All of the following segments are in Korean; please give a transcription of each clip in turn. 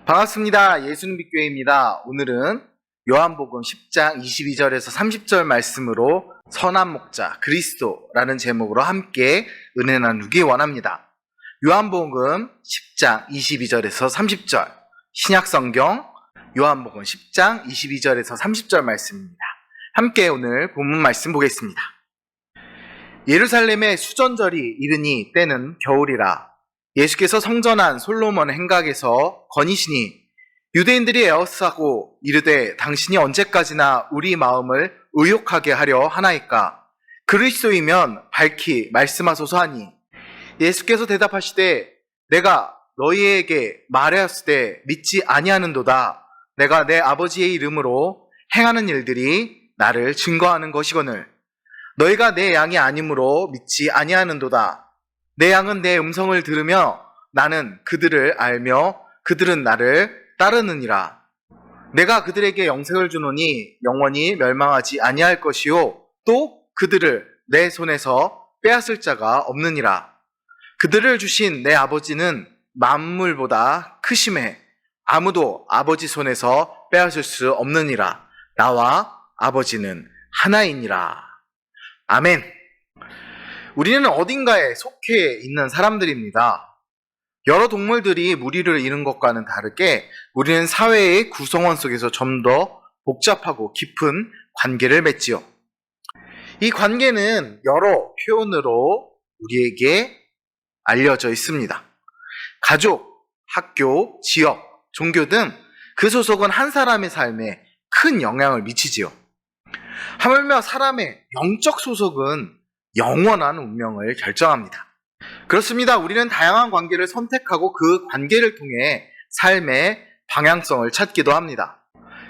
반갑습니다. 예수님빛교회입니다. 오늘은 요한복음 10장 22절에서 30절 말씀으로 선한 목자 그리스도라는 제목으로 함께 은혜 나누기 원합니다. 요한복음 10장 22절에서 30절 신약성경 요한복음 10장 22절에서 30절 말씀입니다. 함께 오늘 본문 말씀 보겠습니다. 예루살렘의 수전절이 이르니 때는 겨울이라. 예수께서 성전한 솔로몬 행각에서 거니시니 유대인들이 에워싸고 이르되 당신이 언제까지나 우리 마음을 의욕하게 하려 하나이까? 그리스도이면 밝히 말씀하소서 하니 예수께서 대답하시되 내가 너희에게 말하였을 때 믿지 아니하는도다. 내가 내 아버지의 이름으로 행하는 일들이 나를 증거하는 것이거늘 너희가 내 양이 아니므로 믿지 아니하는도다. 내 양은 내 음성을 들으며 나는 그들을 알며 그들은 나를 따르느니라. 내가 그들에게 영생을 주노니 영원히 멸망하지 아니할 것이요 또 그들을 내 손에서 빼앗을 자가 없느니라. 그들을 주신 내 아버지는 만물보다 크심에 아무도 아버지 손에서 빼앗을 수 없느니라. 나와 아버지는 하나이니라. 아멘. 우리는 어딘가에 속해 있는 사람들입니다. 여러 동물들이 무리를 이룬 것과는 다르게 우리는 사회의 구성원 속에서 좀 더 복잡하고 깊은 관계를 맺지요. 이 관계는 여러 표현으로 우리에게 알려져 있습니다. 가족, 학교, 지역, 종교 등 그 소속은 한 사람의 삶에 큰 영향을 미치지요. 하물며 사람의 영적 소속은 영원한 운명을 결정합니다. 그렇습니다. 우리는 다양한 관계를 선택하고 그 관계를 통해 삶의 방향성을 찾기도 합니다.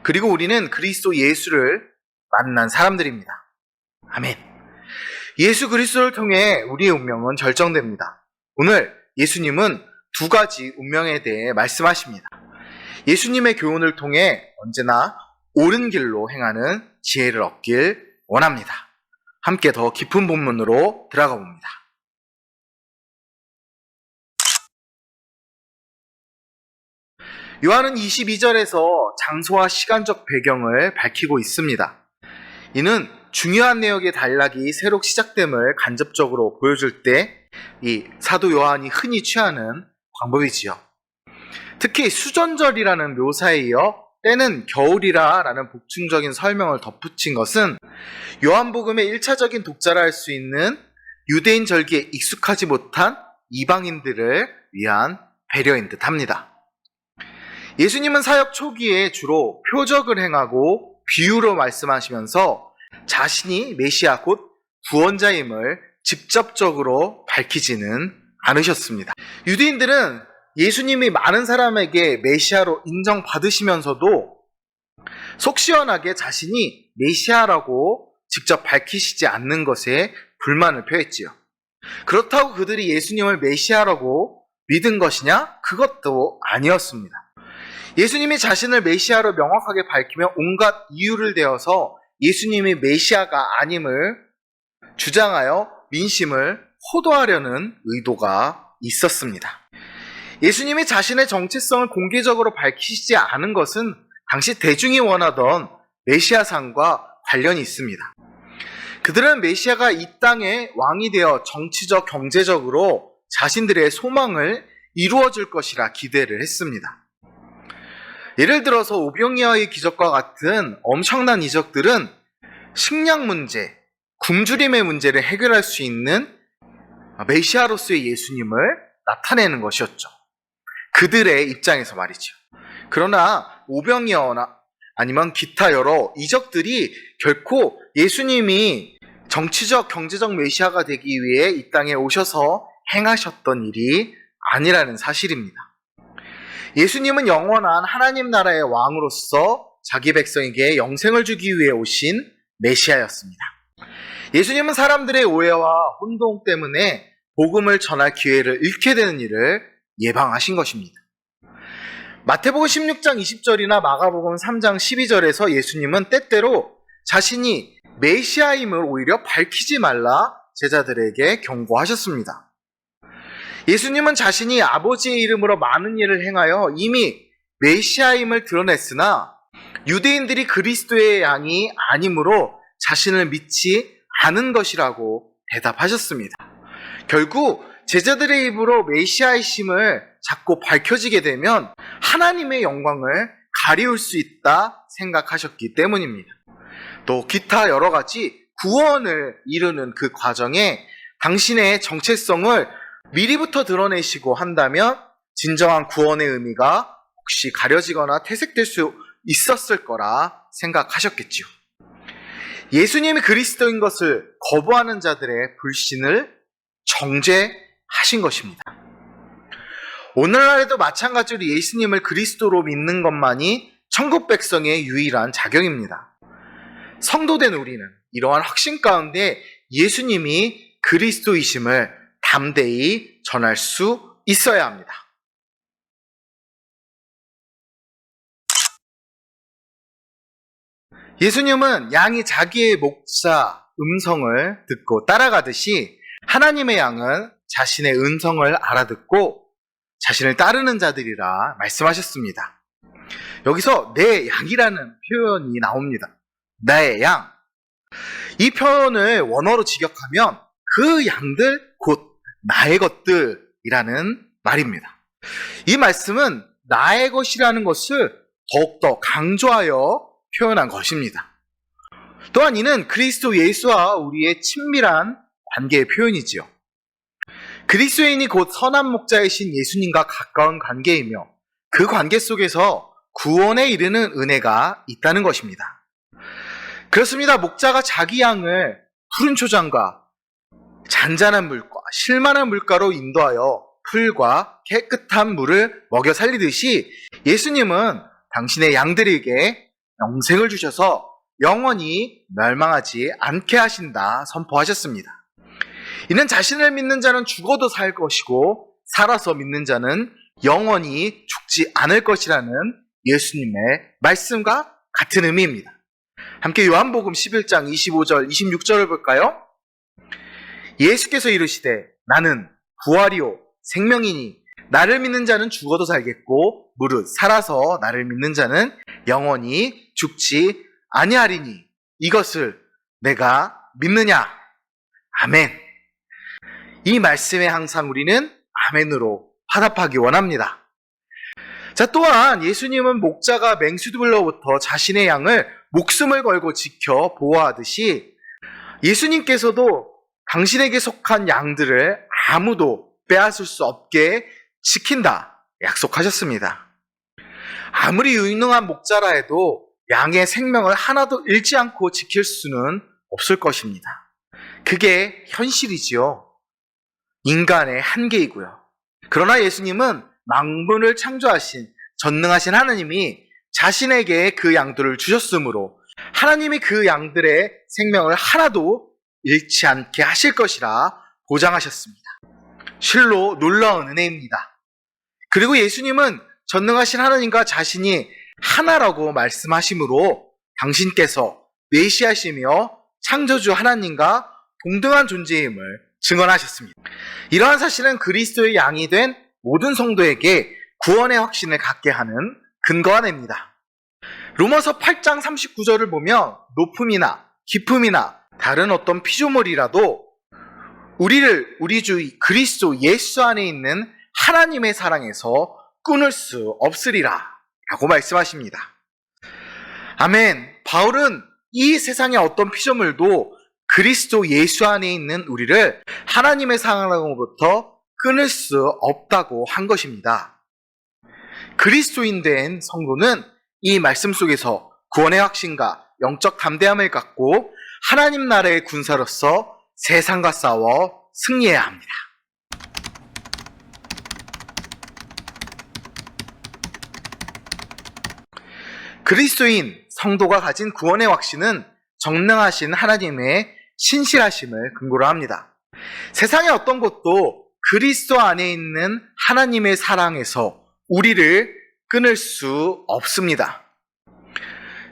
그리고 우리는 그리스도 예수를 만난 사람들입니다. 아멘. 예수 그리스도를 통해 우리의 운명은 결정됩니다. 오늘 예수님은 두 가지 운명에 대해 말씀하십니다. 예수님의 교훈을 통해 언제나 옳은 길로 행하는 지혜를 얻길 원합니다. 함께 더 깊은 본문으로 들어가 봅니다. 요한은 22절에서 장소와 시간적 배경을 밝히고 있습니다. 이는 중요한 내용의 단락이 새로 시작됨을 간접적으로 보여줄 때 이 사도 요한이 흔히 취하는 방법이지요. 특히 수전절이라는 묘사에 이어 때는 겨울이라 라는 복층적인 설명을 덧붙인 것은 요한복음의 1차적인 독자라 할 수 있는 유대인 절기에 익숙하지 못한 이방인들을 위한 배려인 듯합니다. 예수님은 사역 초기에 주로 표적을 행하고 비유로 말씀하시면서 자신이 메시아 곧 구원자임을 직접적으로 밝히지는 않으셨습니다. 유대인들은 예수님이 많은 사람에게 메시아로 인정받으시면서도 속 시원하게 자신이 메시아라고 직접 밝히시지 않는 것에 불만을 표했지요. 그렇다고 그들이 예수님을 메시아라고 믿은 것이냐? 그것도 아니었습니다. 예수님이 자신을 메시아로 명확하게 밝히며 온갖 이유를 대어서 예수님이 메시아가 아님을 주장하여 민심을 호도하려는 의도가 있었습니다. 예수님이 자신의 정체성을 공개적으로 밝히시지 않은 것은 당시 대중이 원하던 메시아상과 관련이 있습니다. 그들은 메시아가 이 땅의 왕이 되어 정치적, 경제적으로 자신들의 소망을 이루어줄 것이라 기대를 했습니다. 예를 들어서 오병이어의 기적과 같은 엄청난 이적들은 식량 문제, 굶주림의 문제를 해결할 수 있는 메시아로서의 예수님을 나타내는 것이었죠. 그들의 입장에서 말이죠. 그러나 오병이어나 아니면 기타 여러 이적들이 결코 예수님이 정치적, 경제적 메시아가 되기 위해 이 땅에 오셔서 행하셨던 일이 아니라는 사실입니다. 예수님은 영원한 하나님 나라의 왕으로서 자기 백성에게 영생을 주기 위해 오신 메시아였습니다. 예수님은 사람들의 오해와 혼동 때문에 복음을 전할 기회를 잃게 되는 일을 예방하신 것입니다. 마태복음 16장 20절이나 마가복음 3장 12절에서 예수님은 때때로 자신이 메시아임을 오히려 밝히지 말라 제자들에게 경고하셨습니다. 예수님은 자신이 아버지의 이름으로 많은 일을 행하여 이미 메시아임을 드러냈으나 유대인들이 그리스도의 양이 아니므로 자신을 믿지 않은 것이라고 대답하셨습니다. 결국 제자들의 입으로 메시아이심을 자꾸 밝혀지게 되면 하나님의 영광을 가리울 수 있다 생각하셨기 때문입니다. 또 기타 여러 가지 구원을 이루는 그 과정에 당신의 정체성을 미리부터 드러내시고 한다면 진정한 구원의 의미가 혹시 가려지거나 퇴색될 수 있었을 거라 생각하셨겠지요. 예수님이 그리스도인 것을 거부하는 자들의 불신을 정죄하신 것입니다. 오늘날에도 마찬가지로 예수님을 그리스도로 믿는 것만이 천국 백성의 유일한 자격입니다. 성도된 우리는 이러한 확신 가운데 예수님이 그리스도이심을 담대히 전할 수 있어야 합니다. 예수님은 양이 자기의 목자 음성을 듣고 따라가듯이 하나님의 양은 자신의 음성을 알아듣고 자신을 따르는 자들이라 말씀하셨습니다. 여기서 내 양이라는 표현이 나옵니다. 나의 양. 이 표현을 원어로 직역하면 그 양들 곧 나의 것들이라는 말입니다. 이 말씀은 나의 것이라는 것을 더욱더 강조하여 표현한 것입니다. 또한 이는 그리스도 예수와 우리의 친밀한 관계의 표현이지요. 그리스도인이 곧 선한 목자이신 예수님과 가까운 관계이며 그 관계 속에서 구원에 이르는 은혜가 있다는 것입니다. 그렇습니다. 목자가 자기 양을 푸른 초장과 잔잔한 물과 실만한 물가로 인도하여 풀과 깨끗한 물을 먹여 살리듯이 예수님은 당신의 양들에게 영생을 주셔서 영원히 멸망하지 않게 하신다 선포하셨습니다. 이는 자신을 믿는 자는 죽어도 살 것이고 살아서 믿는 자는 영원히 죽지 않을 것이라는 예수님의 말씀과 같은 의미입니다. 함께 요한복음 11장 25절 26절을 볼까요? 예수께서 이르시되 나는 부활이요 생명이니 나를 믿는 자는 죽어도 살겠고 무릇 살아서 나를 믿는 자는 영원히 죽지 아니하리니 이것을 내가 믿느냐? 아멘. 이 말씀에 항상 우리는 아멘으로 화답하기 원합니다. 자, 또한 예수님은 목자가 맹수들로부터 자신의 양을 목숨을 걸고 지켜 보호하듯이 예수님께서도 당신에게 속한 양들을 아무도 빼앗을 수 없게 지킨다 약속하셨습니다. 아무리 유능한 목자라 해도 양의 생명을 하나도 잃지 않고 지킬 수는 없을 것입니다. 그게 현실이지요. 인간의 한계이고요. 그러나 예수님은 만물을 창조하신 전능하신 하나님이 자신에게 그 양들을 주셨으므로 하나님이 그 양들의 생명을 하나도 잃지 않게 하실 것이라 보장하셨습니다. 실로 놀라운 은혜입니다. 그리고 예수님은 전능하신 하나님과 자신이 하나라고 말씀하시므로 당신께서 메시아시며 창조주 하나님과 동등한 존재임을 증언하셨습니다. 이러한 사실은 그리스도의 양이 된 모든 성도에게 구원의 확신을 갖게 하는 근거가 됩니다. 로마서 8장 39절을 보면 높음이나 깊음이나 다른 어떤 피조물이라도 우리 주 그리스도 예수 안에 있는 하나님의 사랑에서 끊을 수 없으리라 라고 말씀하십니다. 아멘. 바울은 이 세상의 어떤 피조물도 그리스도 예수 안에 있는 우리를 하나님의 사랑으로부터 끊을 수 없다고 한 것입니다. 그리스도인 된 성도는 이 말씀 속에서 구원의 확신과 영적 담대함을 갖고 하나님 나라의 군사로서 세상과 싸워 승리해야 합니다. 그리스도인 성도가 가진 구원의 확신은 전능하신 하나님의 신실하심을 근거로 합니다. 세상의 어떤 것도 그리스도 안에 있는 하나님의 사랑에서 우리를 끊을 수 없습니다.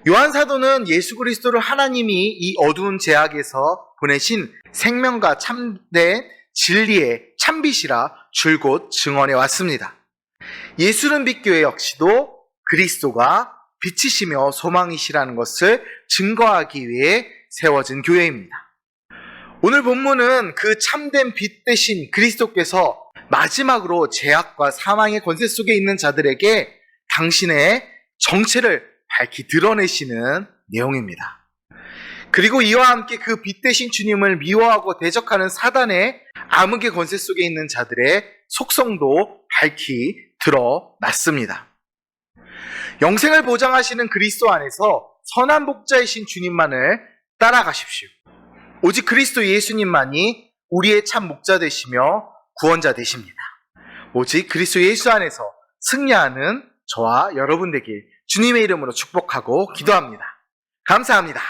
요한 사도는 예수 그리스도를 하나님이 이 어두운 제약에서 보내신 생명과 참된 진리의 참빛이라 줄곧 증언해 왔습니다. 예수는 빛교회 역시도 그리스도가 빛이시며 소망이시라는 것을 증거하기 위해 세워진 교회입니다. 오늘 본문은 그 참된 빛 대신 그리스도께서 마지막으로 죄악과 사망의 권세 속에 있는 자들에게 당신의 정체를 밝히 드러내시는 내용입니다. 그리고 이와 함께 그 빛 대신 주님을 미워하고 대적하는 사단의 암흑의 권세 속에 있는 자들의 속성도 밝히 드러났습니다. 영생을 보장하시는 그리스도 안에서 선한 목자이신 주님만을 따라가십시오. 오직 그리스도 예수님만이 우리의 참 목자 되시며 구원자 되십니다. 오직 그리스도 예수 안에서 승리하는 저와 여러분 되길 주님의 이름으로 축복하고 기도합니다. 감사합니다.